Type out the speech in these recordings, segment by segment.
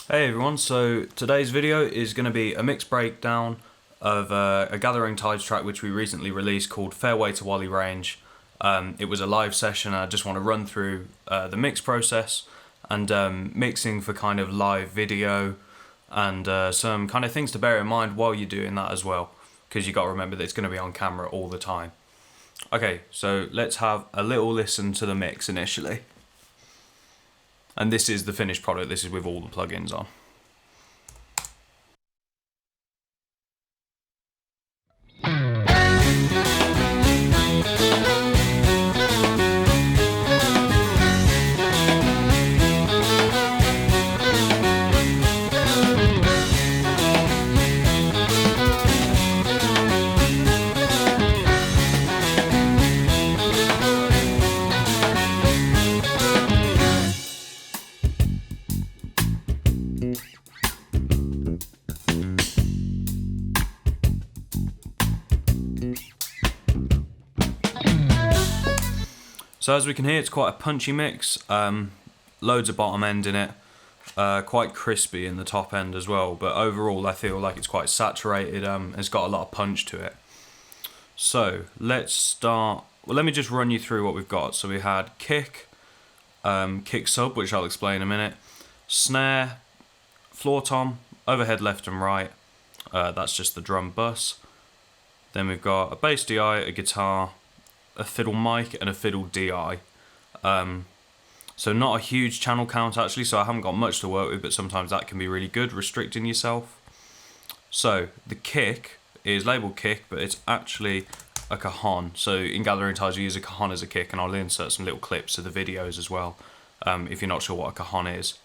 Hey everyone, so today's video is going to be a mix breakdown of a Gathering Tides track which we recently released called Fairway to Whalley Range. It was a live session and I just want to run through the mix process and mixing for kind of live video and some kind of things to bear in mind while you're doing that as well, because you got to remember that it's going to be on camera all the time. Okay, so let's have a little listen to the mix initially. And this is the finished product, this is with all the plugins on. So as we can hear, it's quite a punchy mix, loads of bottom end in it, quite crispy in the top end as well, but overall I feel like it's quite saturated, it's got a lot of punch to it. So let's start, well let me just run you through what we've got. So we had kick, kick sub, which I'll explain in a minute, snare, floor tom, overhead left and right, that's just the drum bus. Then we've got a bass DI, a guitar, a fiddle mic and a fiddle DI. So not a huge channel count actually, so I haven't got much to work with, but sometimes that can be really good, restricting yourself. So the kick is labeled kick, but it's actually a cajon. So in Gathering Tides we use a cajon as a kick, and I'll insert some little clips of the videos as well, if you're not sure what a cajon is.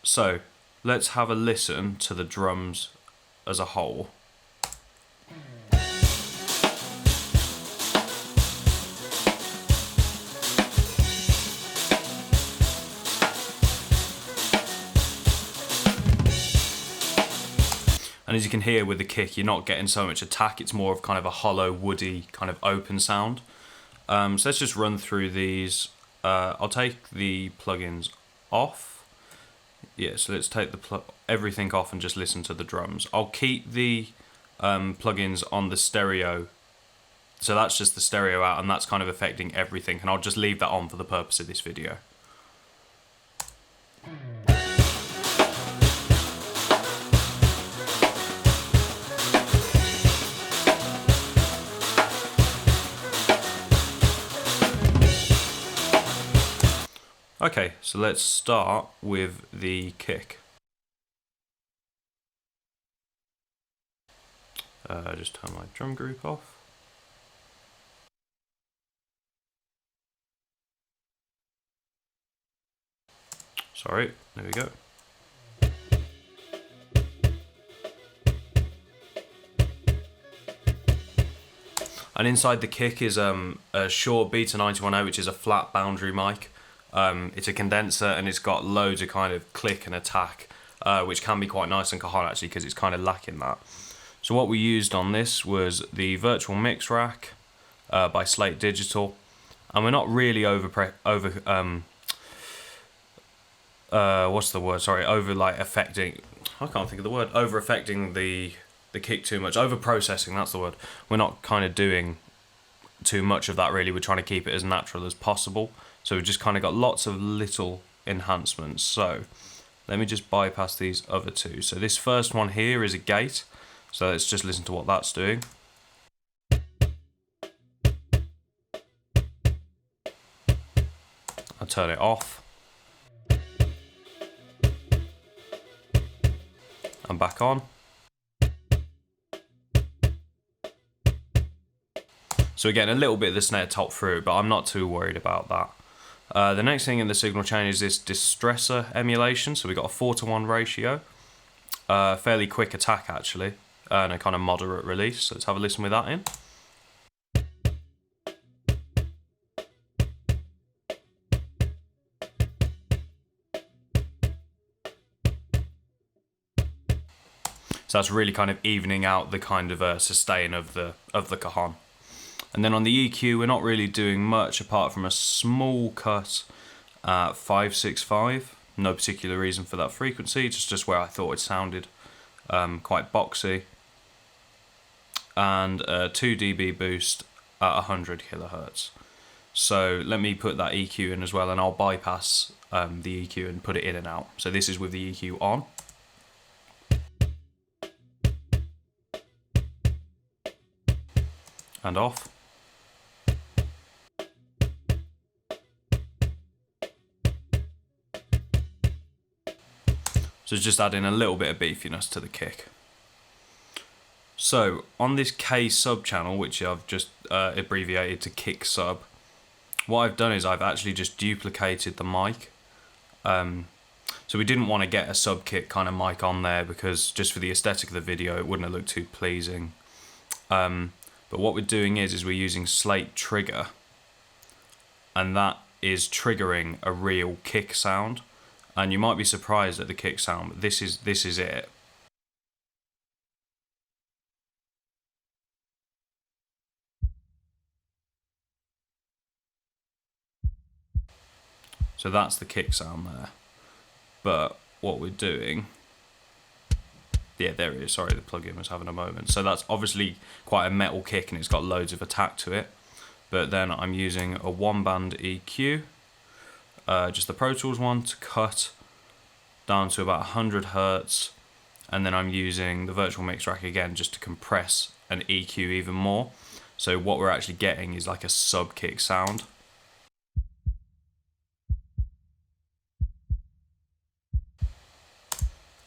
So let's have a listen to the drums as a whole. And as you can hear with the kick, you're not getting so much attack, it's more of kind of a hollow, woody, kind of open sound. So let's just run through these. I'll take the plugins off. Yeah, so let's take everything off and just listen to the drums. I'll keep the plugins on the stereo. So that's just the stereo out, and that's kind of affecting everything. And I'll just leave that on for the purpose of this video. Okay, so let's start with the kick. Just turn my drum group off. Sorry, there we go. And inside the kick is a Short Beta 91A, which is a flat boundary mic. It's a condenser and it's got loads of kind of click and attack, which can be quite nice on cajon actually, because it's kind of lacking that. So what we used on this was the Virtual Mix Rack by Slate Digital, and we're not really over affecting, I can't think of the word, over affecting the kick too much, over processing, that's the word. We're not kind of doing too much of that really, we're trying to keep it as natural as possible. So we've just kind of got lots of little enhancements. So let me just bypass these other two. So this first one here is a gate. So let's just listen to what that's doing. I'll turn it off. And back on. So we're getting a little bit of the snare top through, but I'm not too worried about that. The next thing in the signal chain is this distressor emulation. So we've got a 4:1 ratio, fairly quick attack actually, and a kind of moderate release. So let's have a listen with that in. So that's really kind of evening out the kind of sustain of the cajon. And then on the EQ, we're not really doing much apart from a small cut at 565, No particular reason for that frequency, just where I thought it sounded quite boxy. And a 2 dB boost at 100 kilohertz. So let me put that EQ in as well, and I'll bypass the EQ and put it in and out. So this is with the EQ on. And off. So just adding a little bit of beefiness to the kick. So on this K sub channel, which I've just abbreviated to kick sub, what I've done is I've actually just duplicated the mic. So we didn't want to get a sub kick kind of mic on there because just for the aesthetic of the video it wouldn't have looked too pleasing. But what we're doing is we're using slate trigger, and that is triggering a real kick sound. And you might be surprised at the kick sound, but this is it. So that's the kick sound there. But what we're doing, yeah, there it is. Sorry, the plugin was having a moment. So that's obviously quite a metal kick and it's got loads of attack to it. But then I'm using a one band EQ, just the Pro Tools one, to cut down to about 100 Hertz. And then I'm using the virtual mix rack again just to compress and EQ even more. So what we're actually getting is like a sub kick sound.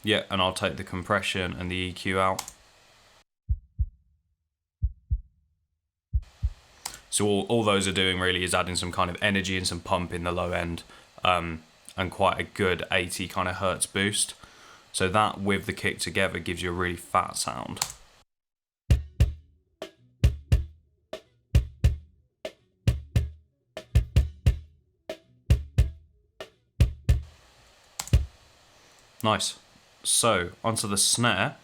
Yeah, and I'll take the compression and the EQ out. So all those are doing really is adding some kind of energy and some pump in the low end, and quite a good 80 kind of hertz boost. So that with the kick together gives you a really fat sound. Nice. So onto the snare.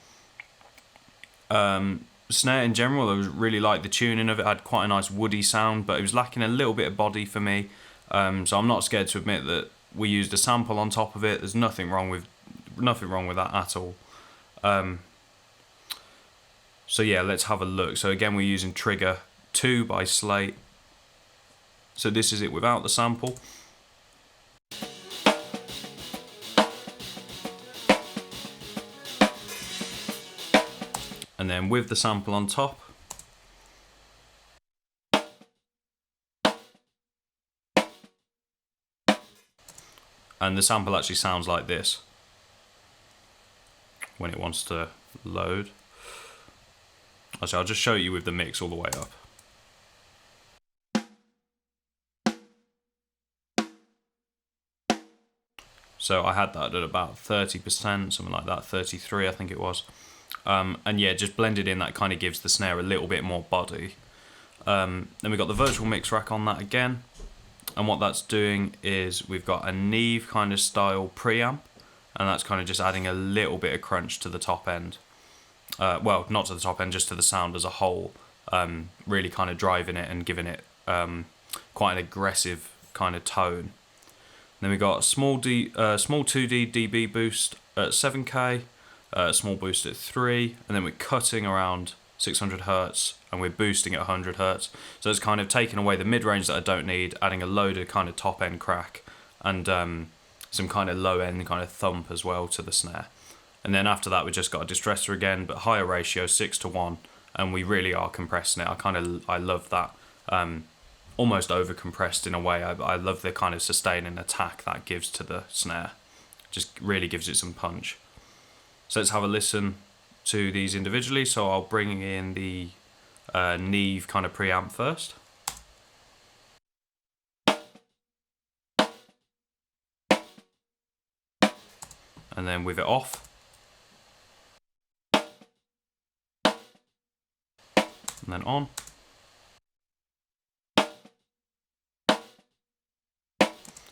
Snare in general, I really liked the tuning of it. It had quite a nice woody sound, but it was lacking a little bit of body for me. So I'm not scared to admit that we used a sample on top of it. There's nothing wrong with that at all. So yeah, let's have a look. So again, we're using Trigger 2 by Slate. So this is it without the sample. And then with the sample on top. And the sample actually sounds like this when it wants to load. Actually, I'll just show you with the mix all the way up. So I had that at about 30%, something like that, 33 I think it was. And yeah, just blended in, that kind of gives the snare a little bit more body. Then we've got the virtual mix rack on that again. And what that's doing is we've got a Neve kind of style preamp, and that's kind of just adding a little bit of crunch to the top end. Well, not to the top end, just to the sound as a whole. Really kind of driving it and giving it quite an aggressive kind of tone. Then we got a small 2D dB boost at 7K, small boost at 3, and then we're cutting around 600 Hertz and we're boosting at 100 Hertz. So it's kind of taking away the mid-range that I don't need, adding a load of kind of top-end crack and some kind of low-end kind of thump as well to the snare. And then after that we just got a distressor again, but higher ratio, 6:1, and we really are compressing it. I love that. Almost over compressed in a way. I love the kind of sustaining attack that gives to the snare. Just really gives it some punch. So let's have a listen to these individually. So I'll bring in the Neve kind of preamp first. And then with it off. And then on.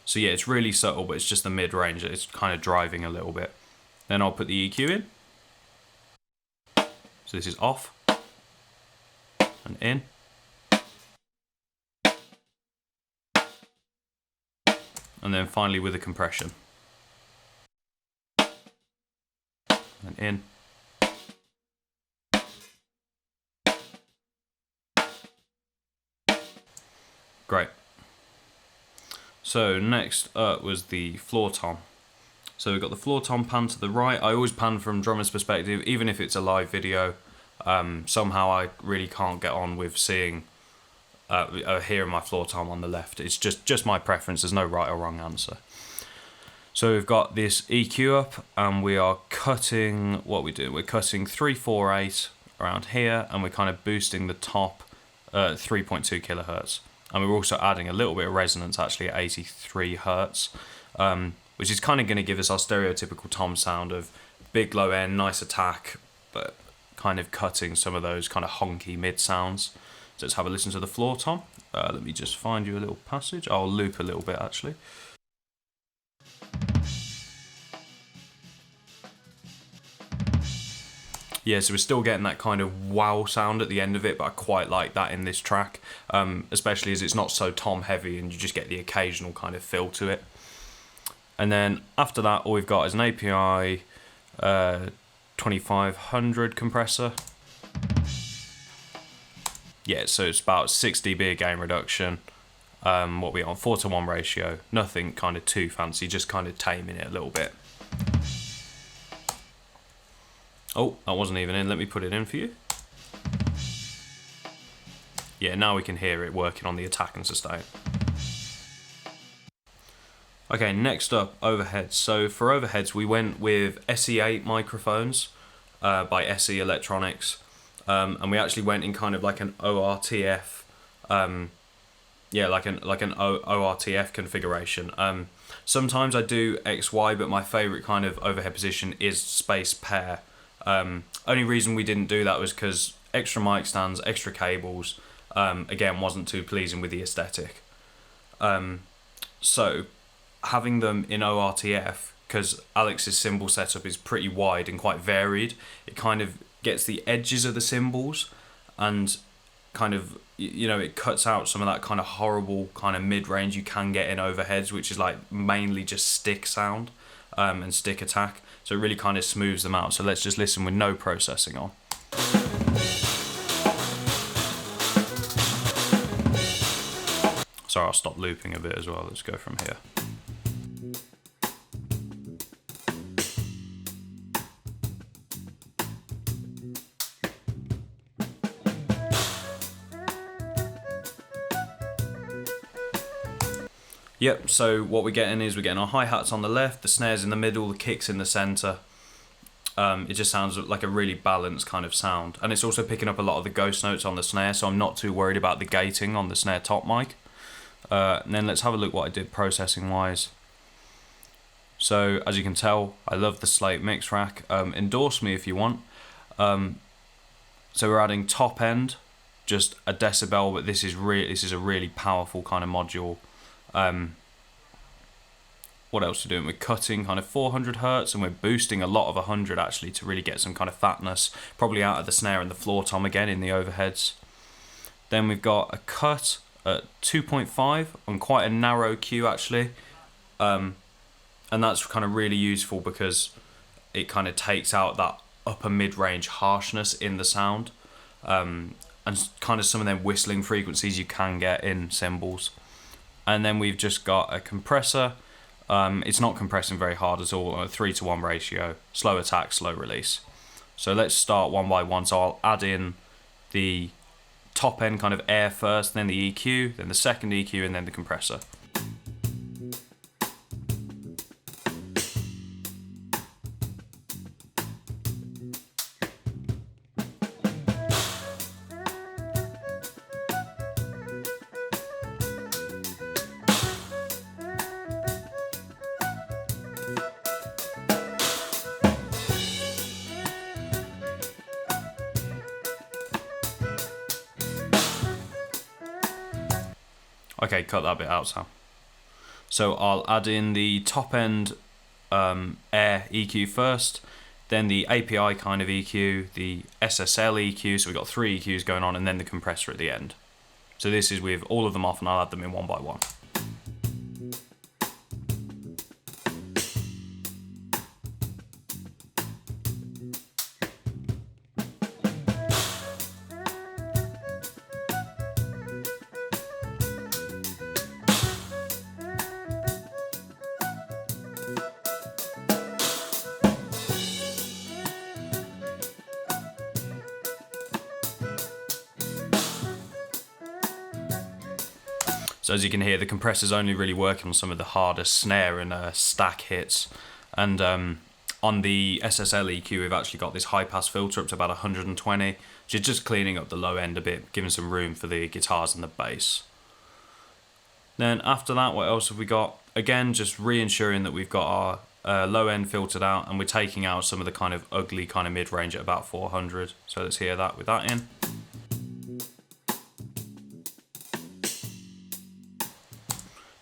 So yeah, it's really subtle, but it's just the mid-range. It's kind of driving a little bit. Then I'll put the EQ in. So this is off and in. And then finally with the compression. and in. Great. So next up was the floor tom. So we've got the floor tom pan to the right. I always pan from drummer's perspective, even if it's a live video. Somehow I really can't get on with seeing, hearing my floor tom on the left. It's just my preference. There's no right or wrong answer. So we've got this EQ up, and we are cutting, what we do, we're cutting 348 around here, and we're kind of boosting the top 3.2 kilohertz. And we're also adding a little bit of resonance actually at 83 hertz, which is kind of going to give us our stereotypical tom sound of big low end, nice attack, but kind of cutting some of those kind of honky mid sounds. So let's have a listen to the floor tom. Let me just find you a little passage. I'll loop a little bit actually. Yeah, so we're still getting that kind of wow sound at the end of it, but I quite like that in this track, especially as it's not so tom heavy and you just get the occasional kind of fill to it. And then after that, all we've got is an API 2500 compressor. Yeah, so it's about 6 dB gain reduction. What we on 4:1 ratio, nothing kind of too fancy, just kind of taming it a little bit. Oh, that wasn't even in. Let me put it in for you. Yeah, now we can hear it working on the attack and sustain. Okay, next up, overheads. So for overheads, we went with SE8 microphones by SE Electronics, and we actually went in kind of like an ORTF, like an ORTF configuration. Sometimes I do XY, but my favorite kind of overhead position is space pair. Only reason we didn't do that was because extra mic stands, extra cables, again, wasn't too pleasing with the aesthetic. So having them in ORTF, because Alex's cymbal setup is pretty wide and quite varied, it kind of gets the edges of the cymbals and kind of, you know, it cuts out some of that kind of horrible kind of mid-range you can get in overheads, which is like mainly just stick sound and stick attack. So it really kind of smooths them out. So let's just listen with no processing on. Sorry, I'll stop looping a bit as well. Let's go from here. Yep, so what we're getting is we're getting our hi-hats on the left, the snares in the middle, the kicks in the centre. It just sounds like a really balanced kind of sound. And it's also picking up a lot of the ghost notes on the snare, so I'm not too worried about the gating on the snare top mic. And then let's have a look what I did processing-wise. So, as you can tell, I love the Slate mix rack. Endorse me if you want. So we're adding top end, just a decibel, but this is a really powerful kind of module. What else we're doing? We're cutting kind of 400 hertz and we're boosting a lot of 100 actually to really get some kind of fatness, probably out of the snare and the floor tom again in the overheads. Then we've got a cut at 2.5 on quite a narrow Q actually, and that's kind of really useful because it kind of takes out that upper mid-range harshness in the sound, and kind of some of them whistling frequencies you can get in cymbals. And then we've just got a compressor. It's not compressing very hard at all on a 3:1 ratio. Slow attack, slow release. So let's start one by one. So I'll add in the top end kind of air first, then the EQ, then the second EQ, and then the compressor. Okay, cut that bit out, Sam. So I'll add in the top end air EQ first, then the API kind of EQ, the SSL EQ, so we've got 3 EQs going on, and then the compressor at the end. So this is with all of them off, and I'll add them in one by one. So as you can hear, the compressor's only really working on some of the harder snare and stack hits. And on the SSL EQ, we've actually got this high pass filter up to about 120, which is just cleaning up the low end a bit, giving some room for the guitars and the bass. Then after that, what else have we got? Again, just re-ensuring that we've got our low end filtered out, and we're taking out some of the kind of ugly kind of mid-range at about 400. So let's hear that with that in.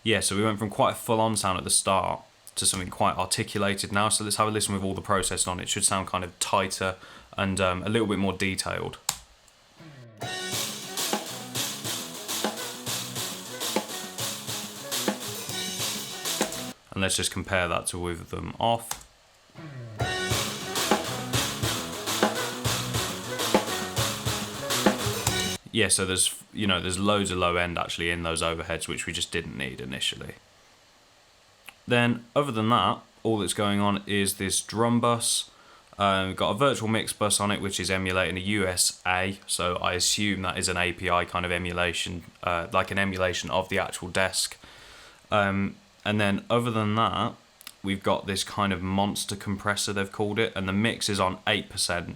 Yeah, so we went from quite a full-on sound at the start to something quite articulated now. So let's have a listen with all the processing on. It should sound kind of tighter and a little bit more detailed. And let's just compare that to with them off. Yeah, so there's loads of low end actually in those overheads, which we just didn't need initially. Then other than that, all that's going on is this drum bus. We've got a virtual mix bus on it, which is emulating a USA, so I assume that is an API kind of emulation, like an emulation of the actual desk. And then other than that, we've got this kind of monster compressor, they've called it, and the mix is on 8%.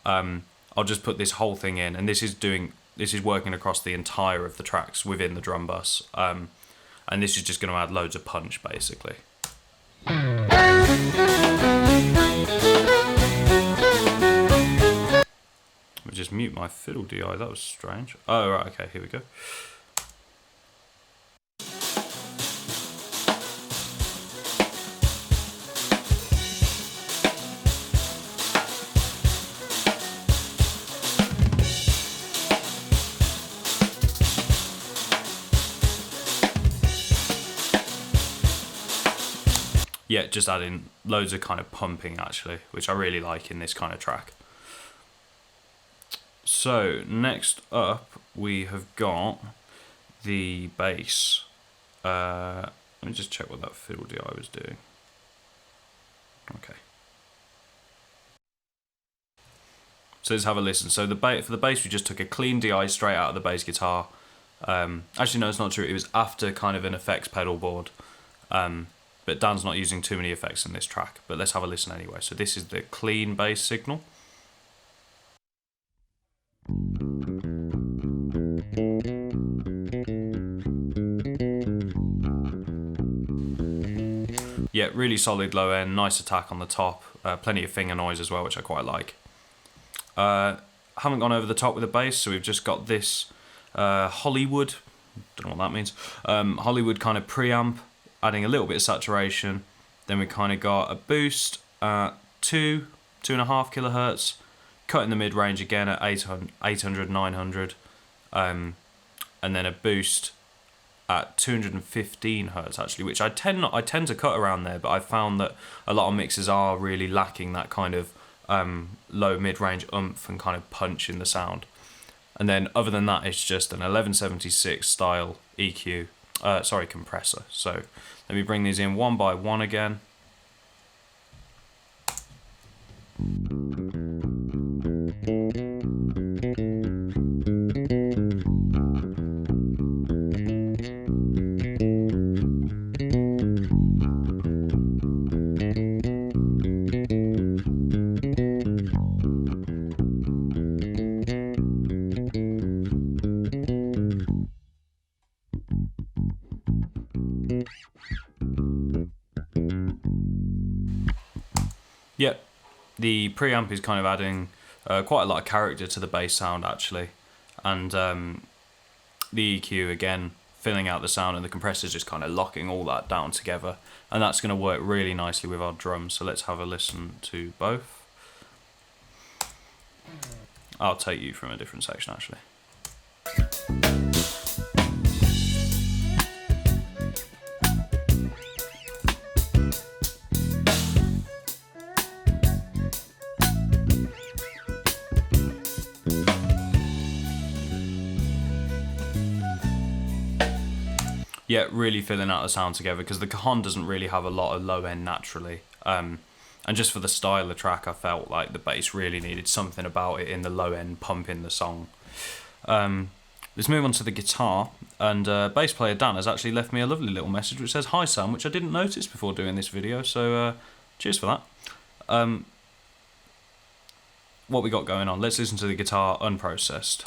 I'll just put this whole thing in, and this is working across the entire of the tracks within the drum bus. And this is just going to add loads of punch, basically. Let me just mute my fiddle DI, that was strange. Oh, right, okay, here we go. Yeah, just adding loads of kind of pumping actually, which I really like in this kind of track. So next up we have got the bass. Let me just check what that fiddle DI was doing. Okay. So let's have a listen. So for the bass we just took a clean DI straight out of the bass guitar. Actually no, it's not true. It was after kind of an effects pedal board. But Dan's not using too many effects in this track, but let's have a listen anyway. So this is the clean bass signal. Yeah, really solid low end, nice attack on the top, plenty of finger noise as well, which I quite like. Haven't gone over the top with the bass, so we've just got this Hollywood, don't know what that means, Hollywood kind of preamp, adding a little bit of saturation. Then we kind of got a boost at 2.5 kilohertz, cutting the mid-range again at 800, 900, and then a boost at 215 hertz actually, which I tend to cut around there, but I found that a lot of mixes are really lacking that kind of low mid-range oomph and kind of punch in the sound. And then other than that, it's just an 1176 style EQ. Compressor. So let me bring these in one by one again. Yep, the preamp is kind of adding quite a lot of character to the bass sound actually, and the EQ again filling out the sound, and the compressor's just kind of locking all that down together, and that's going to work really nicely with our drums. So let's have a listen to both. I'll take you from a different section actually. Yeah, really filling out the sound together, because the cajon doesn't really have a lot of low end naturally. And just for the style of the track, I felt like the bass really needed something about it in the low end, pumping the song. Let's move on to the guitar, and bass player Dan has actually left me a lovely little message which says, "Hi Sam," which I didn't notice before doing this video, so cheers for that. What we got going on? Let's listen to the guitar unprocessed.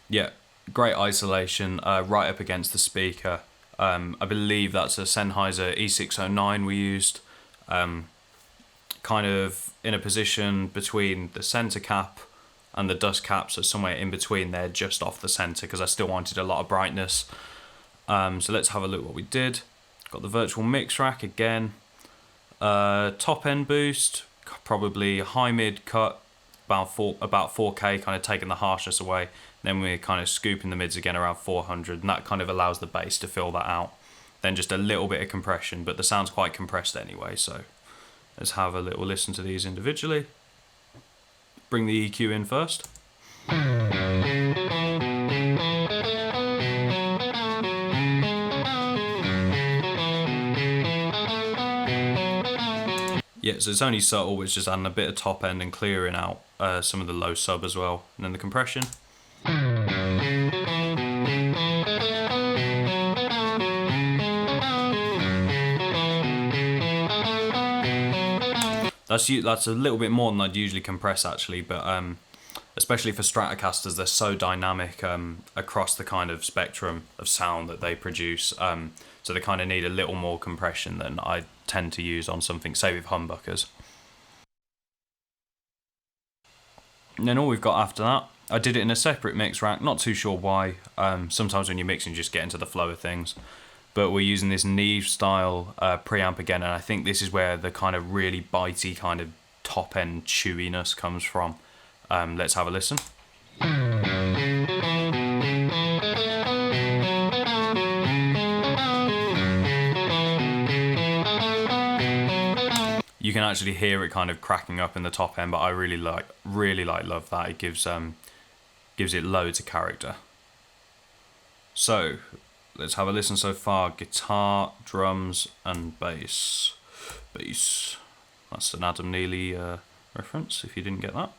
Yeah, great isolation, right up against the speaker. I believe that's a Sennheiser E609 we used, kind of in a position between the centre cap and the dust cap, so somewhere in between there, just off the centre, because I still wanted a lot of brightness. So let's have a look what we did. Got the virtual mix rack again, top end boost, probably high mid cut, about 4K, kind of taking the harshness away. Then we're kind of scooping the mids again around 400, and that kind of allows the bass to fill that out. Then just a little bit of compression, but the sound's quite compressed anyway, so let's have a little listen to these individually. Bring the EQ in first. Yeah, so it's only subtle, it's just adding a bit of top end and clearing out some of the low sub as well. And then the compression. That's a little bit more than I'd usually compress actually, but especially for Stratocasters, they're so dynamic across the kind of spectrum of sound that they produce, so they kind of need a little more compression than I tend to use on something, say with humbuckers. And then all we've got after that, I did it in a separate mix rack, not too sure why. Sometimes when you're mixing, you just get into the flow of things. But we're using this Neve style preamp again, and I think this is where the kind of really bitey kind of top end chewiness comes from. Let's have a listen. You can actually hear it kind of cracking up in the top end, but I really love that. It gives it loads of character. So let's have a listen so far. Guitar, drums, and bass. Bass. That's an Adam Neely reference, if you didn't get that.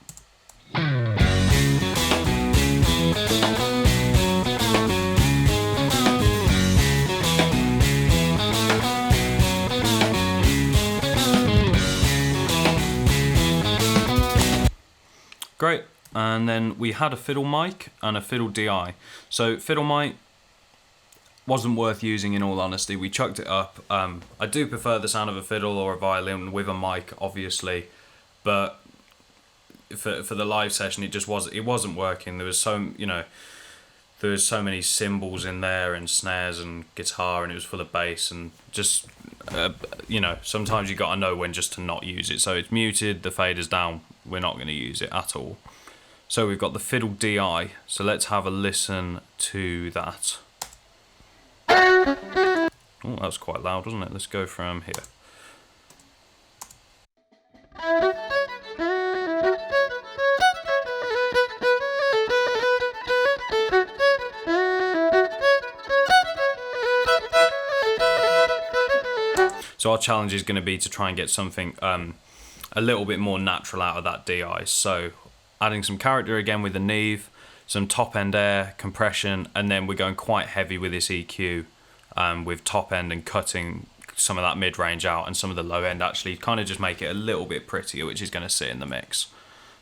Great. And then we had a fiddle mic and a fiddle DI. So fiddle mic wasn't worth using, in all honesty. We chucked it up. I do prefer the sound of a fiddle or a violin with a mic, obviously, but for the live session, it wasn't working. There was so many cymbals in there and snares and guitar, and it was full of bass, and just sometimes you got to know when just to not use it. So it's muted, the fader's down. We're not going to use it at all. So we've got the fiddle DI. So let's have a listen to that. Oh, that was quite loud, wasn't it? Let's go from here. So our challenge is going to be to try and get something a little bit more natural out of that DI. So adding some character again with the Neve, some top end air, compression, and then we're going quite heavy with this EQ with top end and cutting some of that mid range out and some of the low end, actually kind of just make it a little bit prettier, which is going to sit in the mix.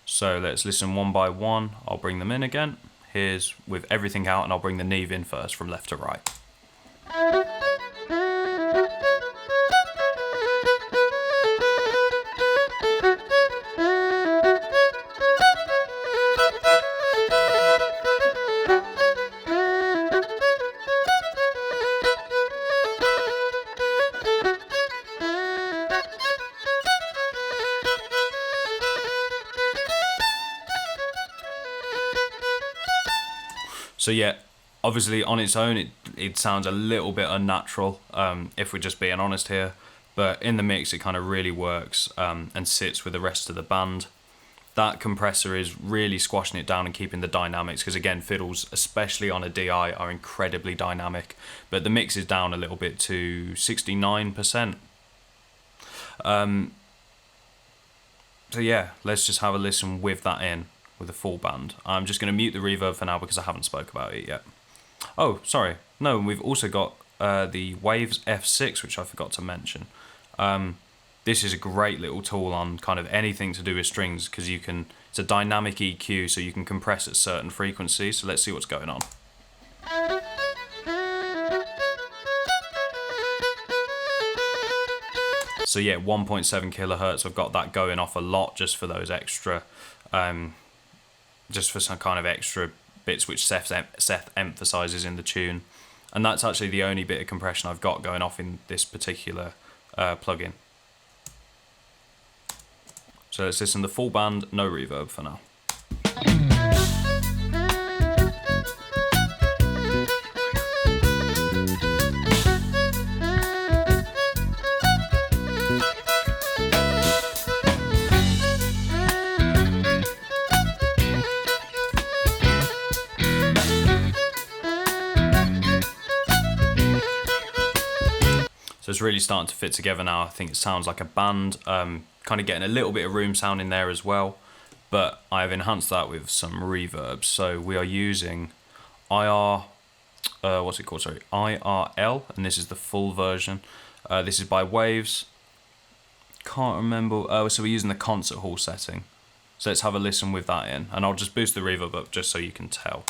So let's listen one by one. I'll bring them in again. Here's with everything out, and I'll bring the Neve in first from left to right. So yeah, obviously on its own it sounds a little bit unnatural, if we're just being honest here, but in the mix it kind of really works and sits with the rest of the band. that compressor is really squashing it down and keeping the dynamics, because again, fiddles, especially on a DI, are incredibly dynamic. But the mix is down a little bit to 69%. So yeah, let's just have a listen with that in, with a full band. I'm just going to mute the reverb for now because I haven't spoke about it yet. Oh, sorry. No, we've also got the Waves F6, which I forgot to mention. This is a great little tool on kind of anything to do with strings, because it's a dynamic EQ, so you can compress at certain frequencies. So let's see what's going on. So yeah, 1.7 kilohertz. I've got that going off a lot just for those extra, just for some kind of extra bits which Seth emphasizes in the tune. And that's actually the only bit of compression I've got going off in this particular plugin. So let's listen to the full band, no reverb for now. So it's really starting to fit together now. I think it sounds like a band, kind of getting a little bit of room sound in there as well, but I've enhanced that with some reverb. So we are using IRL, and this is the full version. This is by Waves. Can't remember. So we're using the concert hall setting. So let's have a listen with that in, and I'll just boost the reverb up just so you can tell.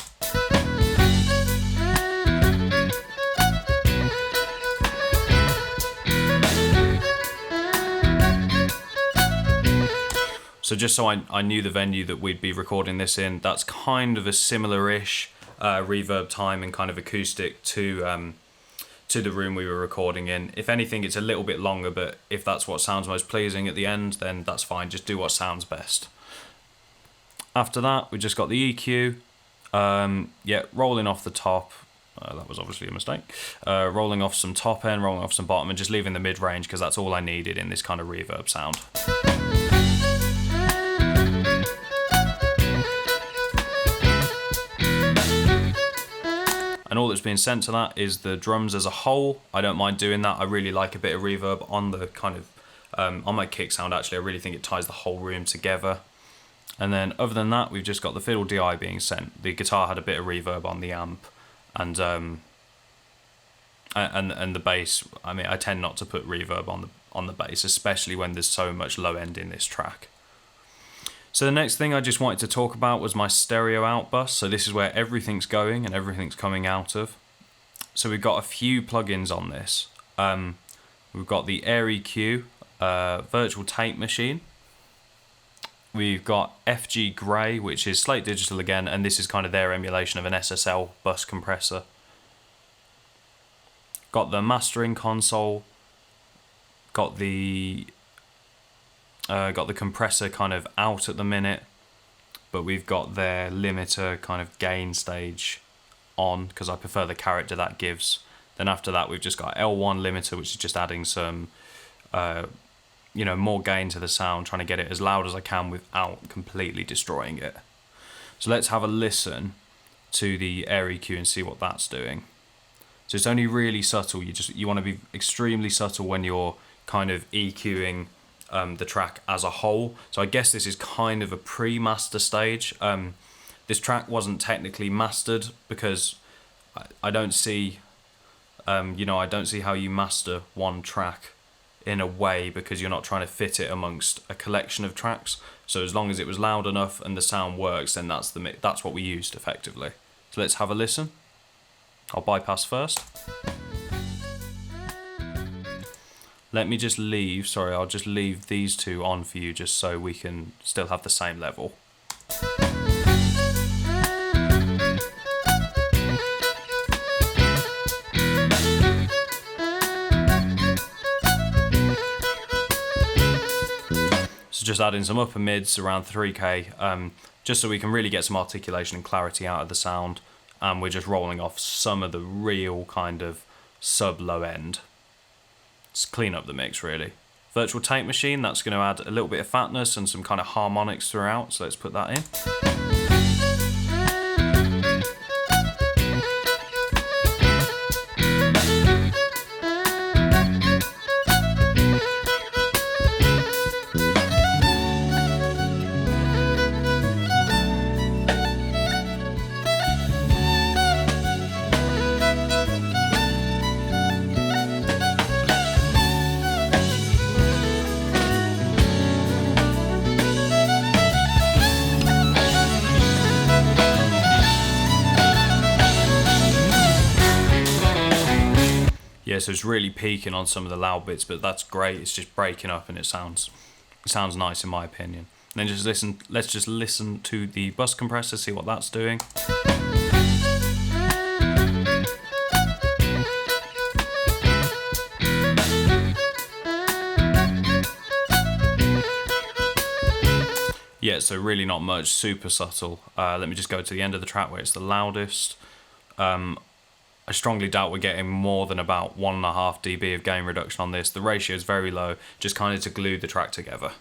So just so I knew the venue that we'd be recording this in, that's kind of a similar-ish reverb time and kind of acoustic to the room we were recording in. If anything, it's a little bit longer, but if that's what sounds most pleasing at the end, then that's fine. Just do what sounds best. After that, we just got the EQ. Yeah, rolling off the top. That was obviously a mistake. Rolling off some top end, rolling off some bottom, and just leaving the mid-range because that's all I needed in this kind of reverb sound. And all that's being sent to that is the drums as a whole. I don't mind doing that. I really like a bit of reverb on the kind of, on my kick sound actually. I really think it ties the whole room together. And then other than that, we've just got the fiddle DI being sent. The guitar had a bit of reverb on the amp, and the bass. I mean, I tend not to put reverb on the bass, especially when there's so much low end in this track. So the next thing I just wanted to talk about was my stereo out bus. So this is where everything's going and everything's coming out of. So we've got a few plugins on this. We've got the Air EQ virtual tape machine. We've got FG Grey, which is Slate Digital again, and this is kind of their emulation of an SSL bus compressor. Got the mastering console. Got the compressor kind of out at the minute, but we've got their limiter kind of gain stage on because I prefer the character that gives. Then after that, we've just got L1 limiter, which is just adding some, more gain to the sound, trying to get it as loud as I can without completely destroying it. So let's have a listen to the Air EQ and see what that's doing. So it's only really subtle. You want to be extremely subtle when you're kind of EQing the track as a whole. So I guess this is kind of a pre-master stage. This track wasn't technically mastered because I don't see, I don't see how you master one track in a way because you're not trying to fit it amongst a collection of tracks. So as long as it was loud enough and the sound works, then that's what we used effectively. So let's have a listen. I'll bypass first. Let me just I'll just leave these two on for you just so we can still have the same level. So just adding some upper mids around 3K, just so we can really get some articulation and clarity out of the sound. And we're just rolling off some of the real kind of sub-low end. Just clean up the mix, really. virtual tape machine. That's going to add a little bit of fatness and some kind of harmonics throughout, so let's put that in. Yeah, so it's really peaking on some of the loud bits, but that's great. It's just breaking up and it sounds nice in my opinion. And then let's just listen to the bus compressor, see what that's doing. Yeah, so really not much, super subtle. Let me just go to the end of the track where it's the loudest. I strongly doubt we're getting more than about 1.5 dB of gain reduction on this. The ratio is very low, just kind of to glue the track together.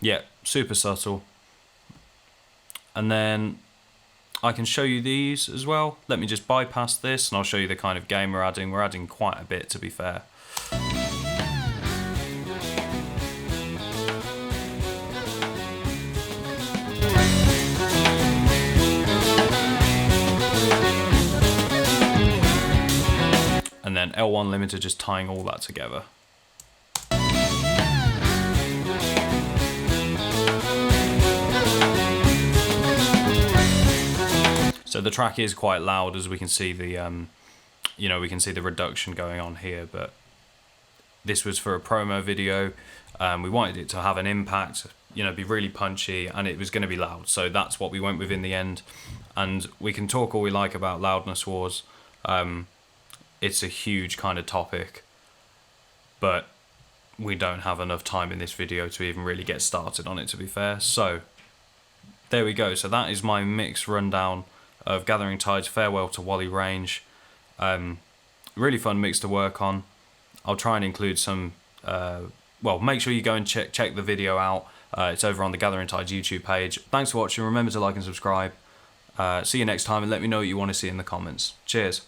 Yeah, super subtle. And then I can show you these as well. Let me just bypass this and I'll show you the kind of gain we're adding. We're adding quite a bit, to be fair. And then L1 limiter just tying all that together. So the track is quite loud, as we can see the, we can see the reduction going on here. But this was for a promo video. We wanted it to have an impact, be really punchy, and it was going to be loud. So that's what we went with in the end. And we can talk all we like about loudness wars. It's a huge kind of topic, but we don't have enough time in this video to even really get started on it, to be fair. So there we go. So that is my mix rundown of Gathering Tide's Farewell to Whalley range. Really fun mix to work on. I'll try and include some, make sure you go and check the video out. It's over on the Gathering Tide's YouTube page. Thanks for watching. Remember to like and subscribe. See you next time, and let me know what you want to see in the comments. Cheers.